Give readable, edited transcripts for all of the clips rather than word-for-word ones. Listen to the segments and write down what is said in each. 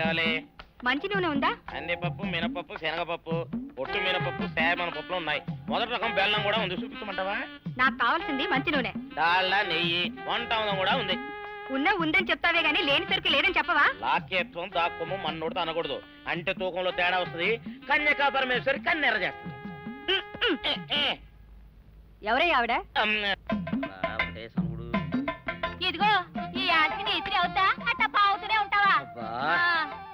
కావాలి? మంచి నూనె ఉందా? కందిపప్పు, మినపప్పు, శనగపప్పు, పొట్టు మినపప్పు, తేమన పప్పులు ఉన్నాయి. మొదటి రకం బెల్లం కూడా ఉంది, చూపించమంటావా? నాకు కావాల్సింది మంచి నూనె. డాల్డా, నెయ్యి, వంట కూడా ఉంది. ఉందని చెప్తావే గానీ లేని సరికి లేదని చెప్పవా? లాక్యత్వం దాక్కుము మన్నోడితో అనకూడదు, అంటే తూకంలో తేడా వస్తుంది. కన్యకా పరమేశ్వరి కన్నెర చేస్తుంది. ఎవరయ్యా ఆవిడ? ఇదిగో ఈ ఆటకి నీ ఇస్త్రీ అవుతా అట్టా పావుతూనే ఉంటావా?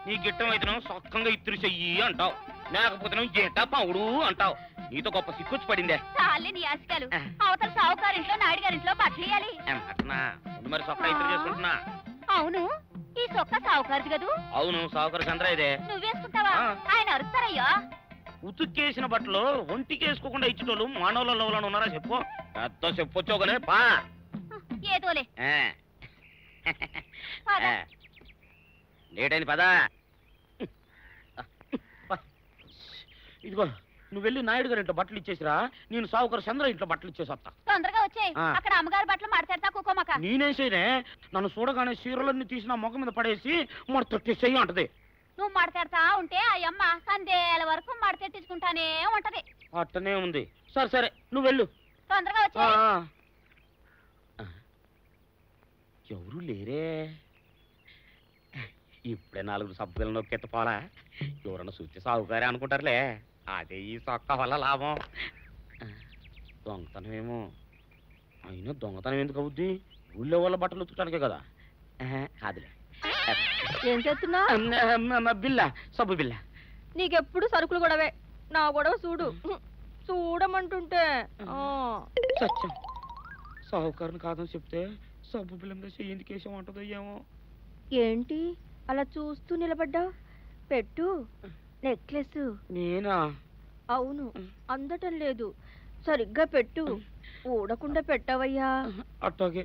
నీ గిట్టం అయితే సొక్కంగా ఇత్తురు చెయ్యి అంటావు, లేకపోతే గేటా పావుడు అంటావు. నీతో గొప్ప సిక్కుచ్చి పడిందే. చాలే నీ ఆశకాలు. అవతల సావుకారింట్లో నాయుడు గారింట్లో బట్టలు ఇయ్యాలి. మరి సొక్క ఇత్తురు చేసుకుంటున్నా. అవును, ఈ సొక్క సావుకారిది కదూ? అవును, సావుకారు చంద్ర ఇదే. నువ్వేసుకుంటావా? ఆయన అరుస్తారయ్యా. ఉతుక్కేసిన బట్టలు ఒంటికి వేసుకోకుండా ఇచ్చేటోళ్ళు మానవులలో ఉన్నారా చెప్పు? పెద్ద చెప్పొచ్చోగనే పా. ఏదోలే లేటైంది పదా. ఇదిగో నువ్వు వెళ్ళి నాయుడు గారి ఇంట్లో బట్టలు ఇచ్చేసిరా, నేను సావుకారు చంద్ర ఇంట్లో బట్టలు ఇచ్చేసి వస్తా. తొందరగా వచ్చేయ్, అక్కడ అమ్మగారి బట్టలు మడతెడతా కూకోమక. నేనేసేనే నన్ను చూడగానే చీరలన్నీ తీసి నా ముఖం మీద పడేసి మడతెట్టేసేయి అంటది. నువ్వు మడతెడతా ఉంటే ఆ అమ్మ సందేల వరకు మడతెట్టించుకుంటానే ఉంటది. అట్టనే ఉంది. సరే సరే నువ్వు వెళ్ళు, తొందరగా వచ్చే. ఎవరు లేరే, ఇప్పుడే 4 సబ్బులు నొక్కెత్త పోలా. ఎవరన్నా చూస్తే సాగుకారే అనుకుంటారులే. అదే ఈ సొక్క వల్ల లాభం. దొంగతనమేమో. అయినా దొంగతనం ఎందుకు అవుద్ది? ఊళ్ళో వాళ్ళ బట్టలు ఉతుకడానికే కదా. కాదులే. ఏం చేస్తున్నా? బిల్ల, సబ్బు బిల్ల. నీకెప్పుడు సరుకులు గొడవే. నా గొడవ చూడు, చూడమంటుంటే. సత్యం, సాహుకారుని కాదని చెప్తే సబ్బు బిల్ల మీద ఎందుకేసం ఉంటుందో ఏమో. ఏంటి అలా చూస్తూ నిలబడ్డా? పెట్టు నెక్లెస్. నేనా? అవును, అందటం లేదు. సరిగ్గా పెట్టు, ఊడకుండా పెట్టవయ్యా. అట్టాగే.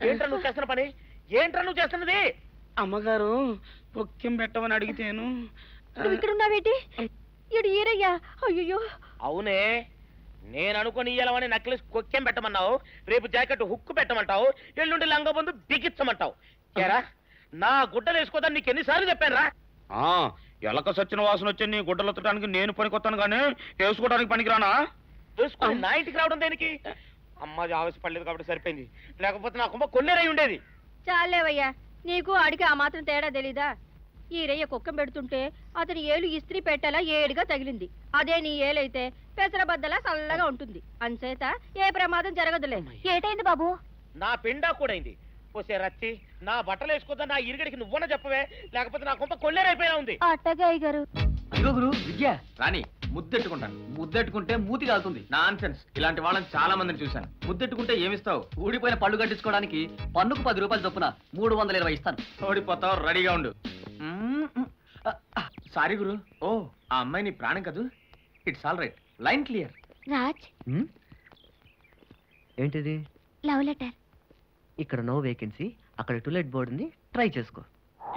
ఏంట్రా నువ్వు చేస్తున్న పని? ఏంట్రా నువ్వు చేస్తున్నది? అమ్మగారు పొక్కెం పెట్టమని అడిగితేను. నువ్వు ఇక్కడ ఉన్నావేటి? ఇడు ఈరయ్యా. అయ్యో. అవునే, నేను అనుకుని ఇయ్యాలని నక్లెస్ కొక్కెం పెట్టమన్నావు, రేపు జాకెట్ హుక్కు పెట్టమంటావు, ఎల్లుండి లంగబందు బిగించమంటావు. కేరా నా గుడ్డలు వేసుకోదని నీకు ఎన్నిసార్లు చెప్పాను రా. ఎలక సచ్చిన వాసన వచ్చి నీ గుడ్డలు ఎత్తడానికి నేను పనికొత్తాను కానీ వేసుకోవడానికి పనికిరానా? వేసుకుని నా ఇంటికి రావడం దేనికి? అమ్మాది ఆవేశపడలేదు కాబట్టి సరిపోయింది, లేకపోతే నా కుమ్మ కొన్నేరై ఉండేది. చాలేవయ్యా, నీకు అడిగి ఆ మాత్రం తేడా తెలీదా? ఈ రయ్య కుక్కం పెడుతుంటే అతని ఏలు ఇస్త్రీ పెట్టేలా ఏడుగా తగిలింది. అదే నీ ఏలైతే పెసరబద్దలా చల్లగా ఉంటుంది. అంచేత ఏ ప్రమాదం జరగదులే. ఏటైంది బాబు? నా పిండా కూడా అయింది. పోసే రచ్చి, నా బట్టలు వేసుకోద్దా నా ఇరుగడికి నువ్వన చెప్పవే, లేకపోతే నా కొంప కొల్లేరైపోయినా ఉంది. అట్టగాయి గారు. అదిగో గురు విద్య రాని ముద్దెట్టుకుంటాను. ముద్దెట్టుకుంటే మూతి కాలుతుంది. Non sense. ఇలాంటి వాళ్ళని చాలా మందిని చూశాను. ముద్దెట్టుకుంటే ఏమిస్తావు? ఊడిపోయిన పళ్ళు కట్టించుకోవడానికి పన్నుకు 10 రూపాయలు చొప్పున 320 ఇస్తాను. ఓడిపోతావు, రెడీగా ఉండు. సారీ గురు. ఓ, ఆ అమ్మాయి నీ ప్రాణం కదూ. It's all right. Line clear. Raj, ఏంటిది? Love letter. ఇక్కడ నో వేకెన్సీ, అక్కడ టూలెట్ బోర్డు ఉంది, ట్రై చేసుకో.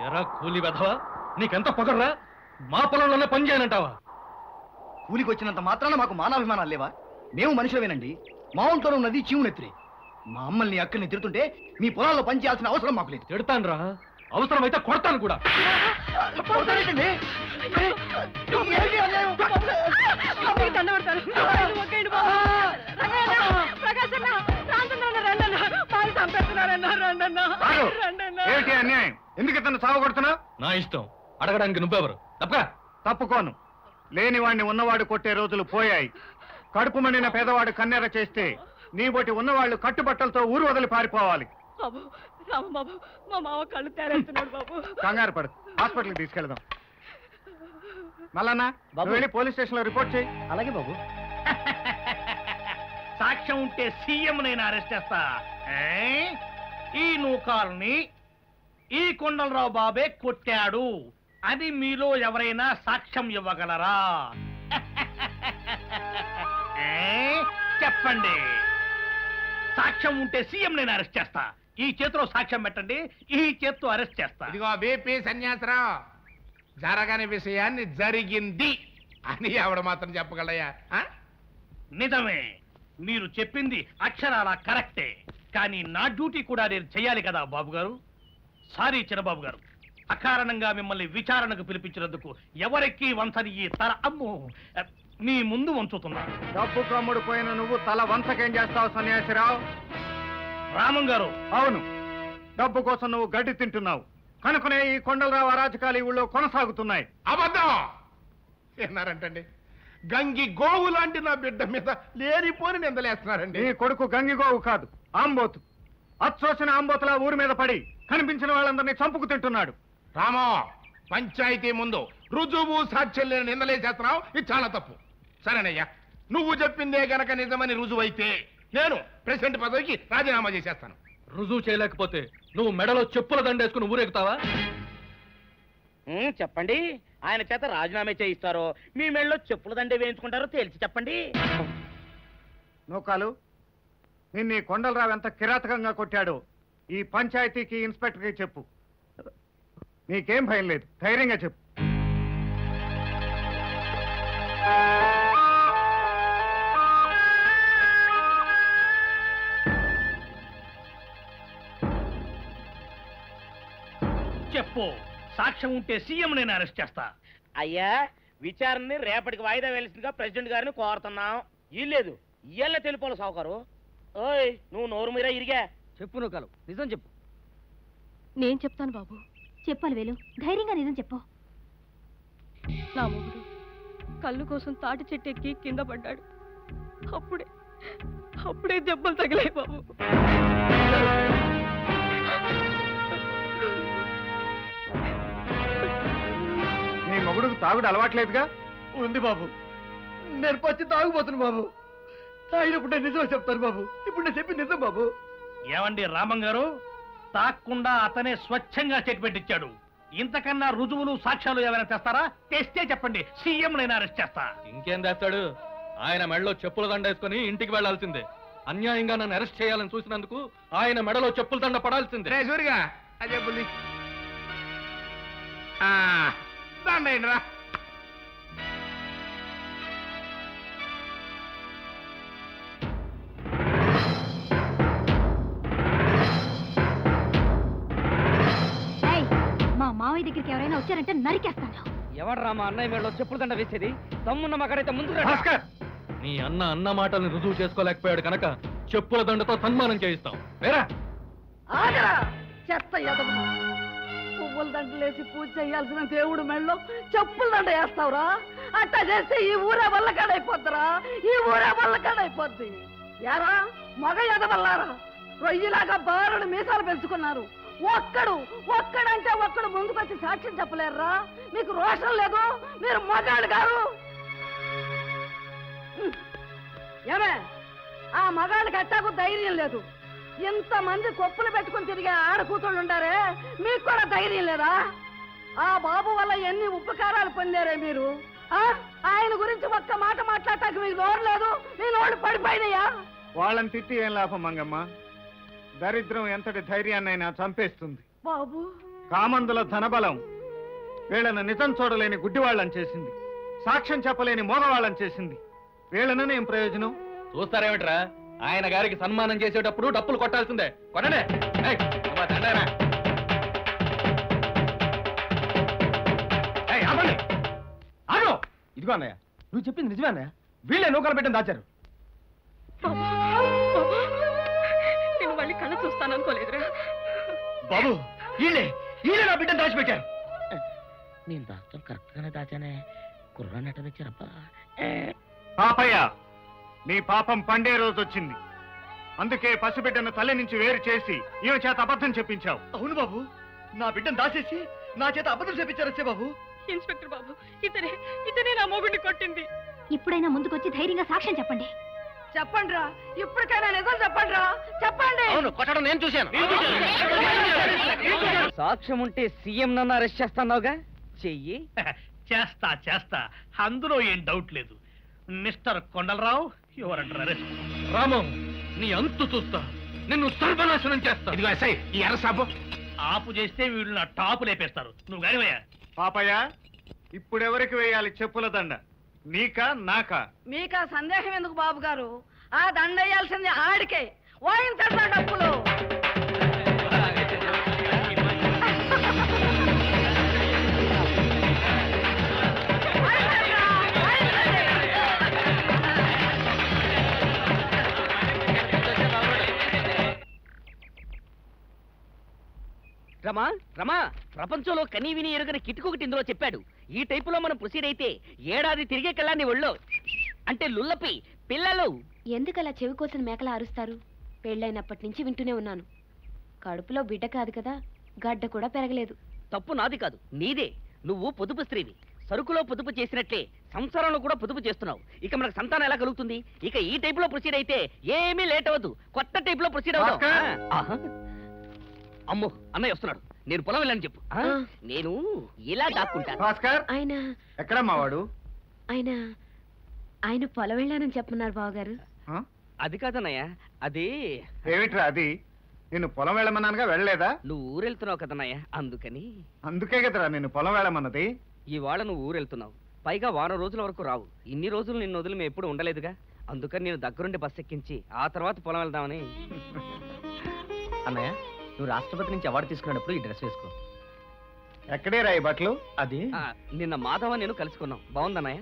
ఎరా కూలి వెధవా, నీకెంత పొగర్రా? మా పొలంలోనే పని చేయనంటావా? కూలికి వచ్చినంత మాత్రాన మాకు మానాభిమానాలు లేవా? మేము మనుషులమేనండి. మా ఒంట్లో ఉన్నది చీవునెత్తిరి. మా అమ్మల్ని అక్కల్ని తిడుతుంటే మీ పొలాల్లో పని చేయాల్సిన అవసరం మాకు లేదు. తిడతాను రా, అవసరమైతే కొడతాను కూడా. ఏంటి అన్యాయం? ఎందుకు ఇతను సాగు కొడుతున్నా? నా ఇష్టం, అడగడానికి నువ్వెవరు? తప్పుకోను. లేని వాడిని ఉన్నవాడు కొట్టే రోజులు పోయాయి. కడుపు మండిన పేదవాడు కన్నెర చేస్తే నీ బట్టి ఉన్నవాళ్ళు కట్టుబట్టలతో ఊరు వదిలి పారిపోవాలి. బాబు, మా మావ కళ్ళు తేరేస్తున్నాడు బాబు. కంగారు పడు, హాస్పిటల్కి తీసుకెళ్దాం. మల్లన్నా వెళ్ళి పోలీస్ స్టేషన్ లో రిపోర్ట్ చేయి. అలాగే బాబు. సాక్ష్యం ఉంటే సీఎం నేను అరెస్ట్ చేస్తా. ఈ నూకాల్ని ఈ కొండలరావు బాబే కొట్టాడు అది మీలో ఎవరైనా సాక్ష్యం ఇవ్వగలరా? చెప్పండి. సాక్ష్యం ఉంటే సీఎం నేను అరెస్ట్ చేస్తా. ఈ చేతిలో సాక్ష్యం పెట్టండి, ఈ చేత్తో అరెస్ట్ చేస్తా. ఇదిగో బీపీ సన్యాసరావు, జరగని విషయాన్ని జరిగింది అని ఆవిడ మాత్రం చెప్పగలయ్యా? నిజమే, మీరు చెప్పింది అక్షరాల కరెక్టే. కానీ నా డ్యూటీ కూడా నేను చేయాలి కదా బాబు గారు. సారీ చిన్నబాబు గారు, అకారణంగా మిమ్మల్ని విచారణకు పిలిపించినందుకు ఎవరికి వంచని ఈ తల అమ్ము మీ ముందు వంచుతున్నా. డబ్బు కమ్ముడు పోయిన నువ్వు తల వంచకేం చేస్తావు సన్యాసిరావు? రామం గారు, అవును, డబ్బు కోసం నువ్వు గడ్డి తింటున్నావు కనుకనే ఈ కొండలరావు అరాచకాలు ఈ ఊళ్ళో కొనసాగుతున్నాయి. అబద్ధం విన్నారంటండి. గంగి గోవు లాంటి నా బిడ్డ మీద లేనిపోని నిందలేస్తున్నారండి. నీ కొడుకు గంగిగోవు కాదు, ఆంబోతు. అచ్చోసిన ఆంబోతులా ఊరి మీద పడి కనిపించిన వాళ్ళందరినీ చంపుకు తింటున్నాడు. రామో, పంచాయతీ ముందు రుజువు సాక్ష్యం లేని నిందలేసేస్తున్నావు, ఇది చాలా తప్పు. సరేనయ్యా, నువ్వు చెప్పిందే గనక నిజమని రుజువైతే నేను ప్రెసిడెంట్ పదవికి రాజీనామా చేసేస్తాను. రుజువు చేయలేకపోతే నువ్వు మెడలో చెప్పుల దండేసుకుని ఊరెగుతావా? చెప్పండి, ఆయన చేత రాజీనామా చేయిస్తారో మీ మెళ్ళలో చెప్పుల దండే వేయించుకుంటారో తేల్చి చెప్పండి. నూకాలు, నిన్ను ఈ కొండలరావు ఎంత కిరాతకంగా కొట్టాడో ఈ పంచాయతీకి ఇన్స్పెక్టర్కి చెప్పు. నీకేం భయం లేదు, ధైర్యంగా చెప్పు. చెప్పు, సాక్ష్యం ఉంటే సీఎం నేను అరెస్ట్ చేస్తా. అయ్యా, విచారణని రేపటికి వాయిదా వేయాల్సిందిగా ప్రెసిడెంట్ గారిని కోరుతున్నాం. ఇల్లేదు ఇయ్యాల తెలుపోలు సావుకారు. ఓయ్, నువ్వు నోరు మీరా ఇరిగా చెప్పు నూకాలు, నిజం చెప్పు. నేను చెప్తాను బాబు. చెప్పాలి వేలు, ధైర్యంగా నిజం చెప్పు. నా మొగుడు కళ్ళు కోసం తాటి చెట్టు ఎక్కి కింద పడ్డాడు. అప్పుడే దెబ్బలు తగిలాయి బాబు. నీ మొగుడుకు తాగుడు అలవాట్లేదుగా? ఉంది బాబు, నేను పచ్చి తాగుపోతున్నా బాబు. తాగినప్పుడు నేను నిజం చెప్తాను బాబు. ఇప్పుడు నేను చెప్పి నిజం బాబు. ఏమండి రామం గారు, తాక్కుండా అతనే స్వచ్ఛంగా చెక్ పెట్టించాడు. ఇంతకన్నా రుజువులు సాక్ష్యాలు ఏమైనా తెస్తారా? తెస్తే చెప్పండి, సీఎం నేను అరెస్ట్ చేస్తా. ఇంకేం తెస్తాడు? ఆయన మెడలో చెప్పుల దండ వేసుకుని ఇంటికి వెళ్లాల్సిందే. అన్యాయంగా నన్ను అరెస్ట్ చేయాలని చూసినందుకు ఆయన మెడలో చెప్పుల దండ పడాల్సిందే. రే సూరిగా, అదే బుల్లి దండైంది రా. మా మావయ్య దగ్గరికి ఎవరైనా వచ్చారంటే నరికేస్తాను. ఎవడ్రా మా అన్నయ్య మెడలో చెప్పుల దండ వేసేది? తమ్మున్న మగాడైతే ముందు రా. భాస్కర్, నీ అన్న మాటల్ని రుజువు చేసుకోలేకపోయాడు కనుక చెప్పుల దండతో సన్మానం చేయిస్తాం. వేరా ఆగరా చెత్త ఎదవు. పువ్వుల దండలేసి పూజ చేయాల్సిన దేవుడు మెళ్ళలో చెప్పుల దండ వేస్తావురా? అట్టా చేస్తే ఈ ఊరే వల్లకాడైపోద్దిరా, ఈ ఊరే వల్లకాడైపోద్ది. యారా మగ ఎదవల్లారా, రొయ్యిలాగా బారుడు మీసాలు పెంచుకున్నారు. ఒక్కడంటే ఒక్కడు ముందుకొచ్చి సాక్ష్యం చెప్పలేరురా? మీకు రోషం లేదు, మీరు మగాడు గారు. ఏమే, ఆ మగాళ్ళకి అట్టాకు ధైర్యం లేదు. ఇంతమంది కొప్పులు పెట్టుకుని తిరిగే ఆడకూతుళ్ళు ఉండారే, మీకు కూడా ధైర్యం లేదా? ఆ బాబు వల్ల ఎన్ని ఉపకారాలు పొందారే మీరు. ఆయన గురించి ఒక్క మాట మాట్లాడటానికి మీకు నోరు లేదు, మీ నోళ్ళు పడిపోయినాయా? వాళ్ళని తిట్టి ఏం లాభం మంగమ్మ? దరిద్రం ఎంతటి ధైర్యాన్నైనా చంపేస్తుంది. బాబు, కామందుల ధనబలం వీళ్ళను నిజం చూడలేని గుడ్డివాళ్ళని చేసింది, సాక్ష్యం చెప్పలేని మోగవాళ్ళని చేసింది. వీళ్ళను ఏం ప్రయోజనం? చూస్తారేమిట్రా, ఆయన గారికి సన్మానం చేసేటప్పుడు డప్పులు కొట్టాల్సిందే. కొనండి. ఇదిగో అన్నయ్య, నువ్వు చెప్పింది నిజమే అన్నయ్య. వీళ్ళే నూకలు పెట్టని దాచారు. నేను మళ్ళీ కళ్ళ చూస్తాను అనుకోలేదురా బాబు. వీళ్ళే నా బిడ్డను దాచిపెట్టారు. నేను దాచడం కరెక్ట్ గానే దాచానే. కుర్రాన్ని ఎట్ట తెచ్చారబ్బా. పాపయ్య, నీ పాపం పండే రోజు వచ్చింది. అందుకే పసిబిడ్డను తల్లి నుంచి వేరు చేసి ఈమె చేత అబద్ధం చెప్పించావు. అవును బాబు, నా బిడ్డను దాచేసి నా చేత అబద్ధం చెప్పించారు బాబు. ఇన్స్పెక్టర్ బాబు, ఇతనే నా మొగుడిని కొట్టింది. ఇప్పుడైనా ముందుకొచ్చి ధైర్యంగా సాక్ష్యం చెప్పండి. చెప్పండి రా, ఇప్పటికైనా నిజం చెప్పండి రా, చెప్పండి. అవును, కొట్టడం నేను చూశాను. సాక్ష్యం ఉంటే సీఎం నన్ను అరెస్ట్ చేస్తాన్నావుగా, చెయ్యి. చేస్తా, అందులో ఏం డౌట్ లేదు. Mister Kondalarao, your under arrest. Ramam, నీ అంతు చూస్తా, నిన్ను సర్వనాశనం చేస్తా. ఇదిగో ఎస్ఐ, ఈ ఎర్రసాపు ఆపు చేస్తే వీళ్ళు నా టాపు లేపేస్తారు. నువ్వు గానివయ్యా. పాపయ్య, ఇప్పుడెవరికి వేయాలి చెప్పుల దండ? నీకా నాకా? మీకు ఆ సందేహం ఎందుకు బాబు గారు? ఆ దండ వేయాల్సింది ఆడికే. వాయించండి డబ్బులు. రమా రమా, ప్రపంచంలో కనీ విని ఎరుగని కిటుకొకటి ఇందులో చెప్పాడు. ఈ టైపులో మనం ప్రొసీడ్ అయితే ఏడాది తిరిగే కల్లా నీ ఒళ్ళో అంటే లుల్లపి పిల్లలు. ఎందుకలా చెవి కోసిన మేకలా అరుస్తారు? పెళ్ళైనప్పటి నుంచి వింటూనే ఉన్నాను. కడుపులో బిడ్డ కాదు కదా, గడ్డ కూడా పెరగలేదు. తప్పు నాది కాదు, నీదే. నువ్వు పొదుపు స్త్రీవి. సరుకులో పొదుపు చేసినట్లే సంసారంలో కూడా పొదుపు చేస్తున్నావు. ఇక మనకు సంతానం ఎలా కలుగుతుంది? ఇక ఈ టైప్ లో ప్రొసీడ్ అయితే ఏమీ లేట్ అవ్వదు. కొత్త టైప్ లో ప్రొసీడ్ అవుతాం. ఆహా. అమ్మో, అన్నయ్య వస్తున్నాడు. నేను పొలం వెళ్ళని చెప్పు. నేను ఇలా దాక్కుంటా. భాస్కర్, ఆయన ఎక్కడమ్మా వాడు? ఆయన ఆయన పొలం వెళ్ళానని చెప్పమన్నారు బావగారు. ఆ? అది కాదన్నయ్య, అది ఏమిట్రా అది? నిన్ను పొలం వెళ్ళమన్నానుగా, వెళ్ళలేదా? నువ్వు ఊరెళ్తున్నావు కదన్నయ్య, అందుకని. అందుకే కదరా నిన్ను పొలం వెళ్ళమన్నది. ఇవాళ నువ్వు ఊరెళ్తున్నావు, పైగా వారం రోజుల వరకు రావు. ఇన్ని రోజులు నిన్ను వదిలి మేము ఎప్పుడు ఉండలేదుగా, అందుకని నేను దగ్గరుండి బస్ ఎక్కించి ఆ తర్వాత పొలం వెళ్దామని. అన్నయ్య, నువ్వు రాష్ట్రపతి నుంచి అవార్డు తీసుకున్నప్పుడు ఈ డ్రెస్ వేసుకో. ఎక్కడే రా ఈ బట్టలు? అది నిన్న మాధవ నేను కలుసుకున్నాం. బాగుందన్నయ్య?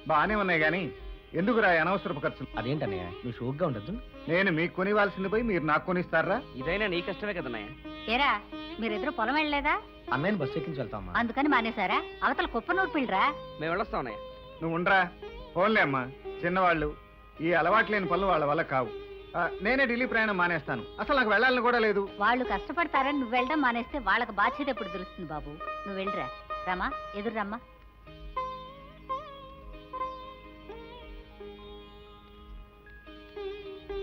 బానే ఉన్నాయి గాని ఎందుకురా అనవసరపు ఖర్చు? అదేంటన్నయ్య, నువ్వు షోక్గా ఉండద్దు. నేను మీకు కొనివ్వాల్సింది పోయి మీరు నాకు కొనిస్తారా? ఇదైనా నీ కష్టమే కదన్నయ్య. ఏరా మీరిద్దరు పొలం వెళ్ళలేదా? అన్నయ్యని బస్సు ఎక్కించి వెళ్తామా? అందుకని మానేశారా? అవతల కుప్ప నూర్పిల్రా. మేము వెళ్ళొస్తాం అన్నయ్య. నువ్వు ఉండరా. ఫోన్లే అమ్మా, చిన్నవాళ్ళు ఈ అలవాటు లేని పనులు వాళ్ళ వల్ల కావు. నేనే ఢిల్లీ ప్రయాణం మానేస్తాను. అసలు నాకు వెళ్ళాలని కూడా లేదు. వాళ్ళు కష్టపడతారని నువ్వు వెళ్ళడం మానేస్తే వాళ్ళకి బాధ్యత ఎప్పుడు తెలుస్తుంది బాబు? నువ్వు వెళ్ళిరా. రమ్మా, ఎదురు రమ్మా.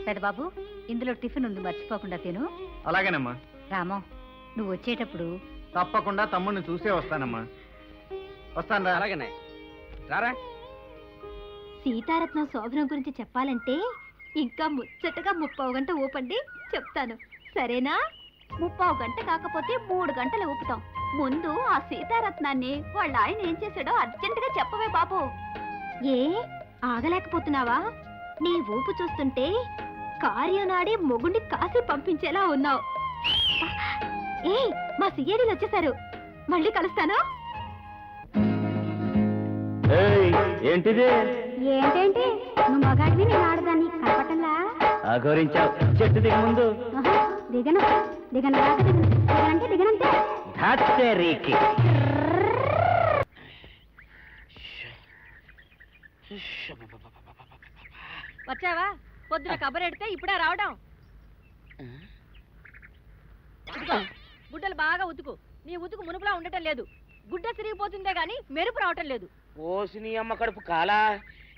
పెద్దబాబు, ఇందులో టిఫిన్ ఉంది, మర్చిపోకుండా తిను. అలాగేనమ్మా. రామో, నువ్వు వచ్చేటప్పుడు తప్పకుండా తమ్ముడిని చూసే వస్తానమ్మా. వస్తాను. అలాగేనయ్య, రారా. సీతారత్నం శోభనం గురించి చెప్పాలంటే ఇంకా ముచ్చటగా 30 గంట ఊపండి, చెప్తాను. సరేనా? 30 గంట కాకపోతే 3 గంటలు ఊపుతాం. ముందు ఆ సీతారత్నాన్ని వాళ్ళ ఆయన ఏం చేశాడో అర్జెంటుగా చెప్పవే బాబు. ఏ ఆగలేకపోతున్నావా? నీ ఊపు చూస్తుంటే కార్యనాడి మొగుండి కాసి పంపించేలా ఉన్నావు. ఏ మా సిఐడీలు వచ్చేసారు, మళ్ళీ కలుస్తాను. ఏంటిది? ఏంటేంటి నువ్వు మగాడివి, నేను ఆడదాన్ని కనపట్టంలా. అఘోరించావు. చెట్టు దిగ ముందు. దిగను దిగను రాక దిగను, దిగనంటే దిగనంతే. వచ్చావా? పొద్దున కబరెడితే ఇప్పుడే రావడం. గుడ్డలు బాగా ఉతుకు. నీ ఉతుకు మునుపులా ఉండటం లేదు. గుడ్డ తిరిగిపోతుందే గాని మెరుపు రావటం లేదు. ఓసి నీ అమ్మ కడుపు కాలా,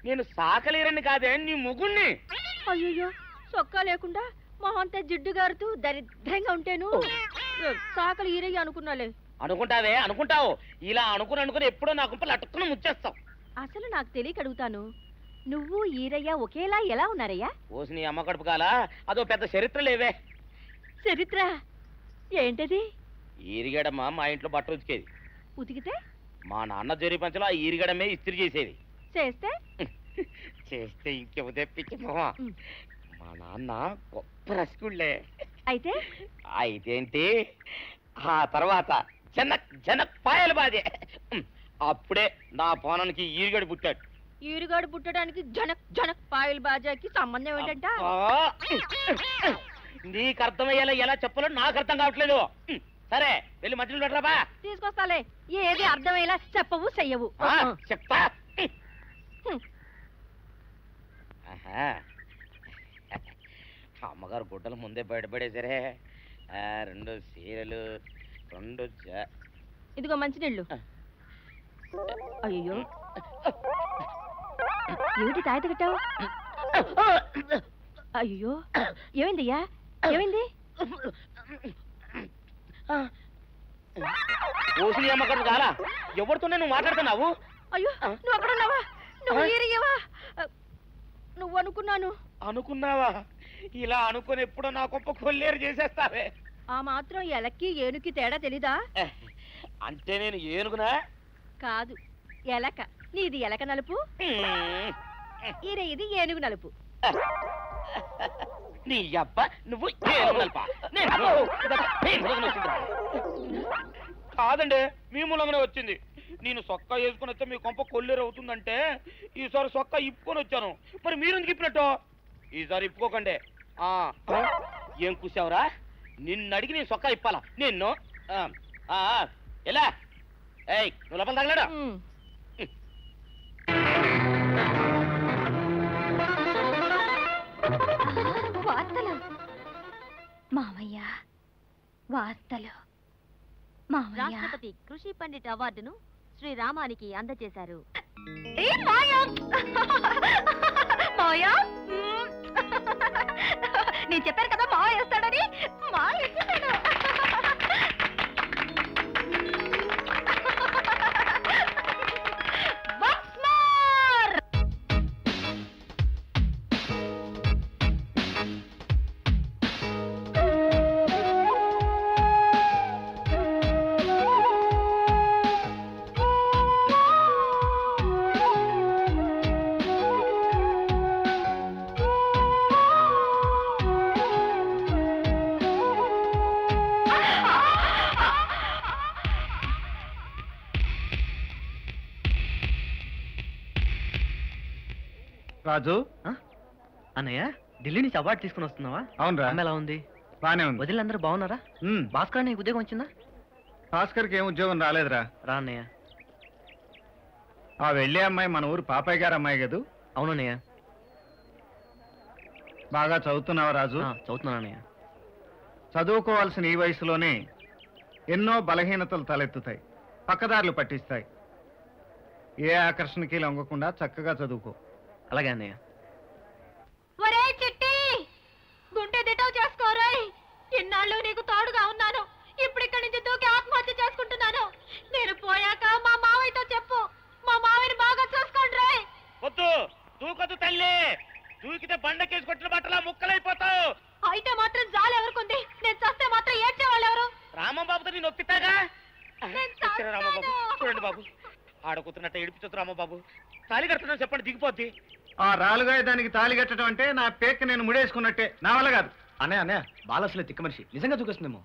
నేను సాకలేరని కాదే నీ ముగుణ్ణి. అయ్యో, సొక్కా లేకుండా మొహంతా జిడ్డు గారుతూ దరిద్రంగా ఉంటేను సాకలు ఈరయ్య అనుకున్నాలే. అనుకుంటావే, అనుకుంటావు. ఇలా అనుకుని ఎప్పుడో నా కుంపలు అటుక్కుని ముచ్చేస్తావు. అసలు నాకు తెలియక అడుగుతాను, నువ్వు ఈరయ్య ఒకేలా ఎలా ఉన్నారయ్యా? ఓసి నీ అమ్మ కడుపు కాలా, అదో పెద్ద చరిత్ర లేవే. చరిత్ర ఏంటది? ఈరిగడమ్మ మా ఇంట్లో బట్ట ఉతికేది. ఉతికితే మా నాన్న జరి పంచలో ఆ ఈరిగడమే ఇస్త్రీ చేసేది. చేస్తే చేస్తే ఇంకేమో తెప్పించి మా నాన్న గొప్ప రసికుళ్ళే. అయితే అయితేంటి, ఆ తర్వాత జనక్ పాయలు బాధే. అప్పుడే నా పోనానికి ఈరిగడు పుట్టాడు. ఈరుగాడు పుట్టడానికి జనక్ జనక్ పాయల్ బాజాకి సంబంధం ఏంటంట? నీకు అర్థమయ్యేలా ఎలా చెప్పాలో నాకు అర్థం కావట్లేదు. సరే వెళ్ళి మధ్యలో పెట్టరాబా. తీసుకొస్తాలే, ఏది అర్థమయ్యేలా చెప్పవు చెయ్యవు. చెప్తా. అమ్మగారు గుడ్డలు ముందే బయటపడేసరే. 2 చీరలు, 2 ఇదిగో మంచినీళ్ళు. అయ్యో, ఏమిటి తాయత కట్టావు? అయ్యో, ఏమైందయ్యా? ఏమైంది? ఓసి అమ్మగారు కాలా, ఎవరితోనే నువ్వు మాట్లాడుతున్నావు? అయ్యో, నువ్వు అక్కడ ఉన్నావా? నువ్వు ఈరయ్యవా? నువ్వు అనుకున్నావా? ఇలా అనుకుని ఎప్పుడో నా గొప్ప కొల్లేరు చేసేస్తావే. ఆ మాత్రం ఎలక్కి ఏనుకి తేడా తెలీదా? అంటే నేను ఏనుగునా? కాదు, ఎలక. నీది ఎలక నలుపు, ఇది ఏనుగు నలుపు. నీ అబ్బ నువ్వు కాదండి, మీ మూలంగానే వచ్చింది. నేను సొక్క వేసుకుని వస్తే మీ కొంప కొల్లేరు అవుతుందంటే ఈసారి సొక్క ఇప్పుకొని వచ్చాను. మరి మీరు ఎందుకు ఇప్పినట్టు? ఈసారి ఇప్పుకోకండి. ఏం కూసావురా? నిన్ను అడిగి నేను సొక్కా ఇప్పాలా నిన్ను ఎలా ఏయ్ నువ్వు లోపల తగలడు వార్తలు మావయ్య వార్తలు మావయ్య రాష్ట్రపతి కృషి పండిట్ అవార్డును శ్రీరామానికి అందజేశారు. నేను చెప్పాను కదా మావయ్య వేస్తాడని మావయ్య వేస్తాడు. రాజు అన్నయ్య ఢిల్లీ నుంచి అవార్డు తీసుకుని వస్తున్నావా? అవునరా. అమ్మ ఎలా ఉంది? బానే ఉంది. వదిలిందరూ బాగున్నారా? భాస్కర్ నీకు ఉద్యోగం వచ్చిందా? భాస్కర్కి ఏం ఉద్యోగం రాలేదురా. రా అన్నయ్య. ఆ వెళ్ళే అమ్మాయి మన ఊరు పాపయ్య గారు అమ్మాయి కదూ? అవునన్నయ్య. బాగా చదువుతున్నావా రాజు? చదువుతున్నాను అన్నయ్య. చదువుకోవాల్సిన ఈ వయసులోనే ఎన్నో బలహీనతలు తలెత్తుతాయి, పక్కదారులు పట్టిస్తాయి. ఏ ఆకర్షణకి లొంగకుండా చక్కగా చదువుకో. అలాగే అన్నయ్య. ఒరే చిట్టి గుంటె దిటవు చేసుకోరాయ్. ఇన్నాళ్ళు నీకు తోడుగా ఉన్నాను, ఇప్పుడు ఇక్కడి నుంచి దూకి ఆత్మహత్య చేసుకుంటున్నాను. నేను పోయాక మా మావయ్యతో చెప్పు, మా మావయ్యని బాగా చూసుకోండి రాయ్. వద్దు దూకొద్దు తల్లి, దూకితే బండకేసి కొట్టిన బట్టలా ముక్కలైపోతావు. అయితే మాత్రం జాలి ఎవరుకుంది, నేను చస్తే మాత్రం ఏడ్చేవాళ్ళు ఎవరు? రామబాబుతో నేను ఒప్పిస్తాగా. నేను రామబాబు చస్తాను. చూడండి బాబు, ఆడకూతున్నట్టు ఏడిపించొద్దు రామబాబు. తాళి కడుతున్నాను చెప్పండి, దిగిపోద్ది. ఆ రాలుగా దానికి తాళి కట్టడం అంటే నా పేక్ నేను ముడేసుకున్నట్టే, నా వల్ల కాదు. అన్నయ్య అన్నయ్య బాలసులే తిక్క మనిషి, నిజంగా దూకేస్తుందేమో.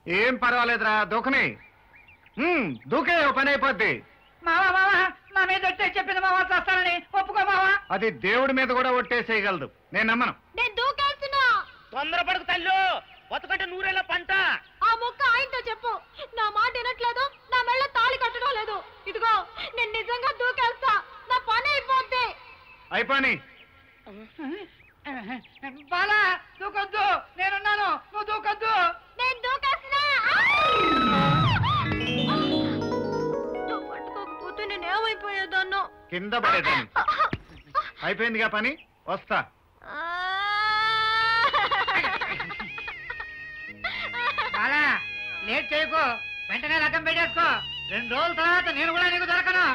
ఏం పర్వాలేదురా, దూకని దూకే ఓ పని అయిపోద్ది. మావా మావా నా మీద వచ్చే చెప్పింది మావా చేస్తానని ఒప్పుకో మావా. అది దేవుడి మీద కూడా ఒట్టేసేయగలదు, నేను నమ్మను. నేను దూకేస్తున్నా. తొందరపడకు తల్లు, బతుకంటే నూరేళ్ళ పంట. ఆ ముక్క ఆయనతో చెప్పు, నా మాట వినట్లేదు, నా మెళ్ళ తాళి కట్టడం లేదు. ఇదిగో నేను నిజంగా దూకేస్తా, నా పని అయిపోద్ది. అయిపోని బాలా దూకొద్దు, నేనున్నాను, నువ్వు దూకొద్దు. నేను దూకేస్తున్నా. నువ్వు పట్టుకోకపోతే నేను ఏమైపోయేదాన్నో. కింద పడేదాన్ని. అయిపోయిందిగా పని, వస్తా. బాలా లేట్ చేయకు, వెంటనే రకం పెట్టేసుకో. 2 రోజుల తర్వాత నేను కూడా నీకు దొరకను.